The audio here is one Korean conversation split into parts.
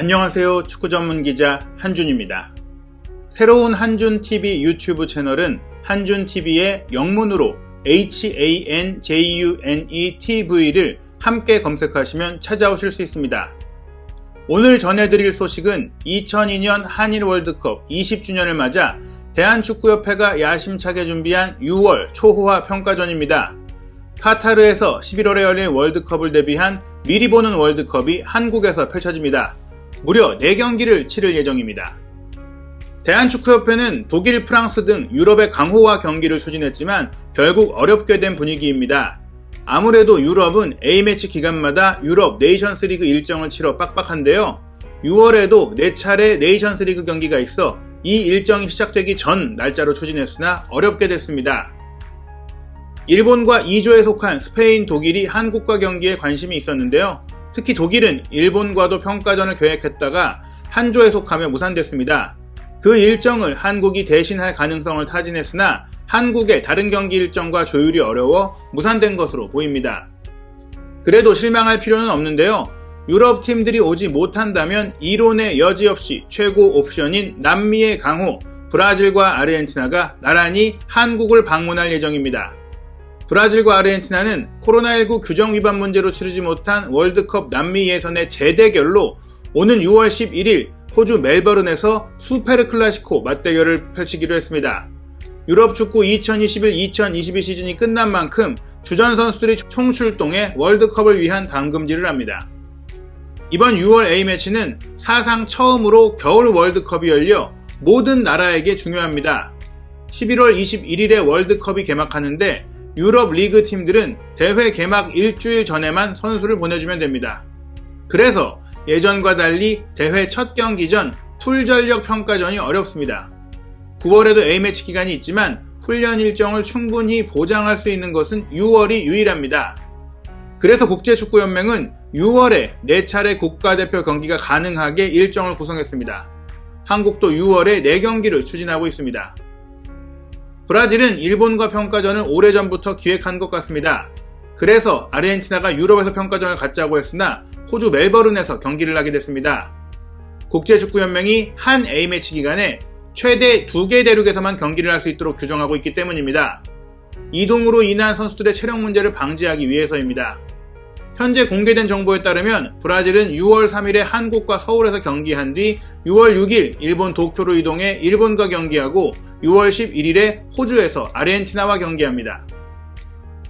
안녕하세요. 축구 전문 기자 한준입니다. 새로운 한준TV 유튜브 채널은 한준TV의 영문으로 HANJUNETV를 함께 검색하시면 찾아오실 수 있습니다. 오늘 전해드릴 소식은 2002년 한일 월드컵 20주년을 맞아 대한축구협회가 야심차게 준비한 6월 초호화 평가전입니다. 카타르에서 11월에 열릴 월드컵을 대비한 미리 보는 월드컵이 한국에서 펼쳐집니다. 무려 4경기를 치를 예정입니다. 대한축구협회는 독일, 프랑스 등 유럽의 강호화 경기를 추진했지만 결국 어렵게 된 분위기입니다. 아무래도 유럽은 A매치 기간마다 유럽 네이션스리그 일정을 치러 빡빡한데요. 6월에도 4차례 네이션스리그 경기가 있어 이 일정이 시작되기 전 날짜로 추진했으나 어렵게 됐습니다. 일본과 2조에 속한 스페인, 독일이 한국과 경기에 관심이 있었는데요. 특히 독일은 일본과도 평가전을 계획했다가 한 조에 속하며 무산됐습니다. 그 일정을 한국이 대신할 가능성을 타진했으나 한국의 다른 경기 일정과 조율이 어려워 무산된 것으로 보입니다. 그래도 실망할 필요는 없는데요. 유럽 팀들이 오지 못한다면 이론의 여지없이 최고 옵션인 남미의 강호 브라질과 아르헨티나가 나란히 한국을 방문할 예정입니다. 브라질과 아르헨티나는 코로나19 규정 위반 문제로 치르지 못한 월드컵 남미 예선의 재대결로 오는 6월 11일 호주 멜버른에서 수페르 클라시코 맞대결을 펼치기로 했습니다. 유럽 축구 2021-2022 시즌이 끝난 만큼 주전 선수들이 총출동해 월드컵을 위한 담금질을 합니다. 이번 6월 A매치는 사상 처음으로 겨울 월드컵이 열려 모든 나라에게 중요합니다. 11월 21일에 월드컵이 개막하는데 유럽 리그 팀들은 대회 개막 일주일 전에만 선수를 보내주면 됩니다. 그래서 예전과 달리 대회 첫 경기 전 풀전력 평가전이 어렵습니다. 9월에도 A매치 기간이 있지만 훈련 일정을 충분히 보장할 수 있는 것은 6월이 유일합니다. 그래서 국제축구연맹은 6월에 4차례 국가대표 경기가 가능하게 일정을 구성했습니다. 한국도 6월에 4경기를 추진하고 있습니다. 브라질은 일본과 평가전을 오래전부터 기획한 것 같습니다. 그래서 아르헨티나가 유럽에서 평가전을 갖자고 했으나 호주 멜버른에서 경기를 하게 됐습니다. 국제축구연맹이 한 A매치 기간에 최대 2개 대륙에서만 경기를 할 수 있도록 규정하고 있기 때문입니다. 이동으로 인한 선수들의 체력 문제를 방지하기 위해서입니다. 현재 공개된 정보에 따르면 브라질은 6월 3일에 한국과 서울에서 경기한 뒤 6월 6일 일본 도쿄로 이동해 일본과 경기하고 6월 11일에 호주에서 아르헨티나와 경기합니다.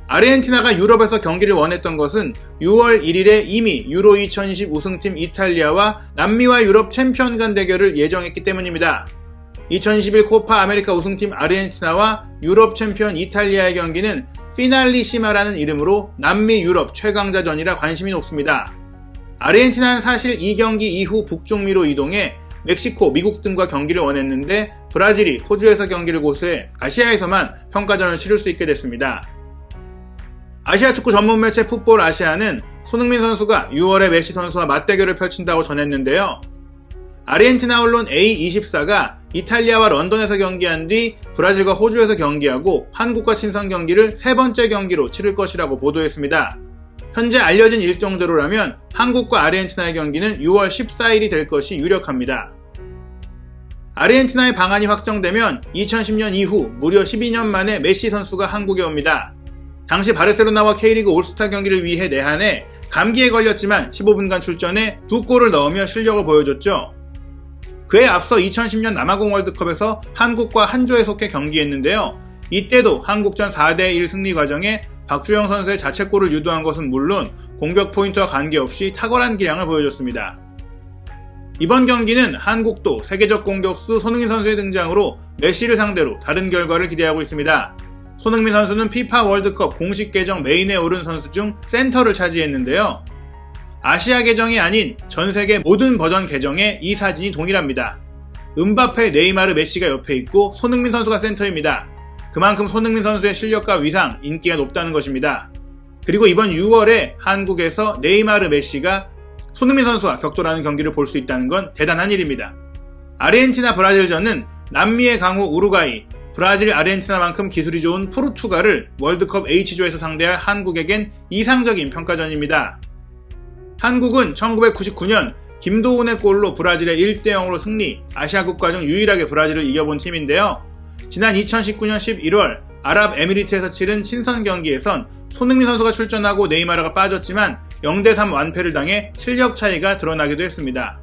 아르헨티나가 유럽에서 경기를 원했던 것은 6월 1일에 이미 유로 2020 우승팀 이탈리아와 남미와 유럽 챔피언 간 대결을 예정했기 때문입니다. 2021 코파 아메리카 우승팀 아르헨티나와 유럽 챔피언 이탈리아의 경기는 피날리시마라는 이름으로 남미 유럽 최강자전이라 관심이 높습니다. 아르헨티나는 사실 이 경기 이후 북중미로 이동해 멕시코, 미국 등과 경기를 원했는데 브라질이 호주에서 경기를 고수해 아시아에서만 평가전을 치를 수 있게 됐습니다. 아시아 축구 전문 매체 풋볼 아시아는 손흥민 선수가 6월에 메시 선수와 맞대결을 펼친다고 전했는데요. 아르헨티나 언론 A24가 이탈리아와 런던에서 경기한 뒤 브라질과 호주에서 경기하고 한국과 친선 경기를 3번째 경기로 치를 것이라고 보도했습니다. 현재 알려진 일정대로라면 한국과 아르헨티나의 경기는 6월 14일이 될 것이 유력합니다. 아르헨티나의 방한이 확정되면 2010년 이후 무려 12년 만에 메시 선수가 한국에 옵니다. 당시 바르셀로나와 K리그 올스타 경기를 위해 내한해 감기에 걸렸지만 15분간 출전해 2골을 넣으며 실력을 보여줬죠. 그에 앞서 2010년 남아공 월드컵에서 한국과 한 조에 속해 경기했는데요. 이때도 한국전 4대1 승리 과정에 박주영 선수의 자책골을 유도한 것은 물론 공격 포인트와 관계없이 탁월한 기량을 보여줬습니다. 이번 경기는 한국도 세계적 공격수 손흥민 선수의 등장으로 메시를 상대로 다른 결과를 기대하고 있습니다. 손흥민 선수는 FIFA 월드컵 공식 계정 메인에 오른 선수 중 센터를 차지했는데요. 아시아 계정이 아닌 전세계 모든 버전 계정에 이 사진이 동일합니다. 음바페, 네이마르, 메시가 옆에 있고 손흥민 선수가 센터입니다. 그만큼 손흥민 선수의 실력과 위상, 인기가 높다는 것입니다. 그리고 이번 6월에 한국에서 네이마르, 메시가 손흥민 선수와 격돌하는 경기를 볼 수 있다는 건 대단한 일입니다. 아르헨티나 브라질전은 남미의 강호 우루과이, 브라질, 아르헨티나만큼 기술이 좋은 포르투갈을 월드컵 H조에서 상대할 한국에겐 이상적인 평가전입니다. 한국은 1999년 김도훈의 골로 브라질의 1대0으로 승리, 아시아 국가 중 유일하게 브라질을 이겨본 팀인데요. 지난 2019년 11월 아랍에미리트에서 치른 친선 경기에선 손흥민 선수가 출전하고 네이마르가 빠졌지만 0대3 완패를 당해 실력 차이가 드러나기도 했습니다.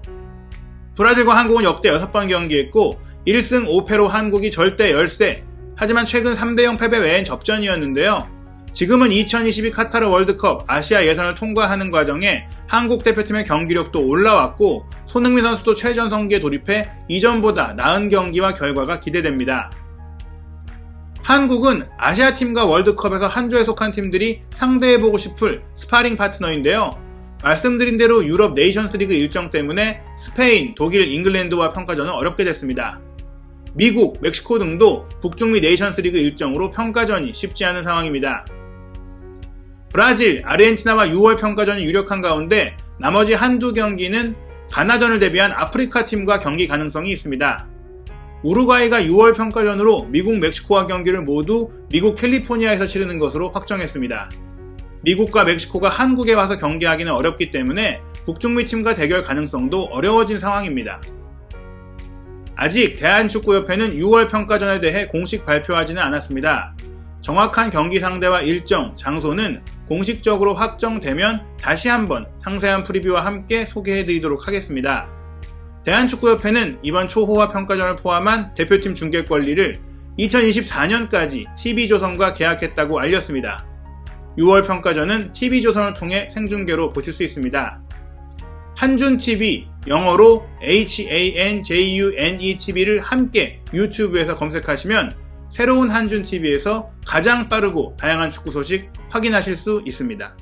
브라질과 한국은 역대 6번 경기했고 1승 5패로 한국이 절대 열세, 하지만 최근 3대0 패배 외엔 접전이었는데요. 지금은 2022 카타르 월드컵 아시아 예선을 통과하는 과정에 한국 대표팀의 경기력도 올라왔고 손흥민 선수도 최전성기에 돌입해 이전보다 나은 경기와 결과가 기대됩니다. 한국은 아시아팀과 월드컵에서 한 조에 속한 팀들이 상대해보고 싶을 스파링 파트너인데요. 말씀드린 대로 유럽 네이션스리그 일정 때문에 스페인, 독일, 잉글랜드와 평가전은 어렵게 됐습니다. 미국, 멕시코 등도 북중미 네이션스리그 일정으로 평가전이 쉽지 않은 상황입니다. 브라질, 아르헨티나와 6월 평가전이 유력한 가운데 나머지 한두 경기는 가나전을 대비한 아프리카 팀과 경기 가능성이 있습니다. 우루과이가 6월 평가전으로 미국, 멕시코와 경기를 모두 미국 캘리포니아에서 치르는 것으로 확정했습니다. 미국과 멕시코가 한국에 와서 경기하기는 어렵기 때문에 북중미 팀과 대결 가능성도 어려워진 상황입니다. 아직 대한축구협회는 6월 평가전에 대해 공식 발표하지는 않았습니다. 정확한 경기 상대와 일정, 장소는 공식적으로 확정되면 다시 한번 상세한 프리뷰와 함께 소개해드리도록 하겠습니다. 대한축구협회는 이번 초호화 평가전을 포함한 대표팀 중계 권리를 2024년까지 TV조선과 계약했다고 알렸습니다. 6월 평가전은 TV조선을 통해 생중계로 보실 수 있습니다. 한준TV, 영어로 HANJUNETV를 함께 유튜브에서 검색하시면 새로운 한준TV에서 가장 빠르고 다양한 축구 소식 확인하실 수 있습니다.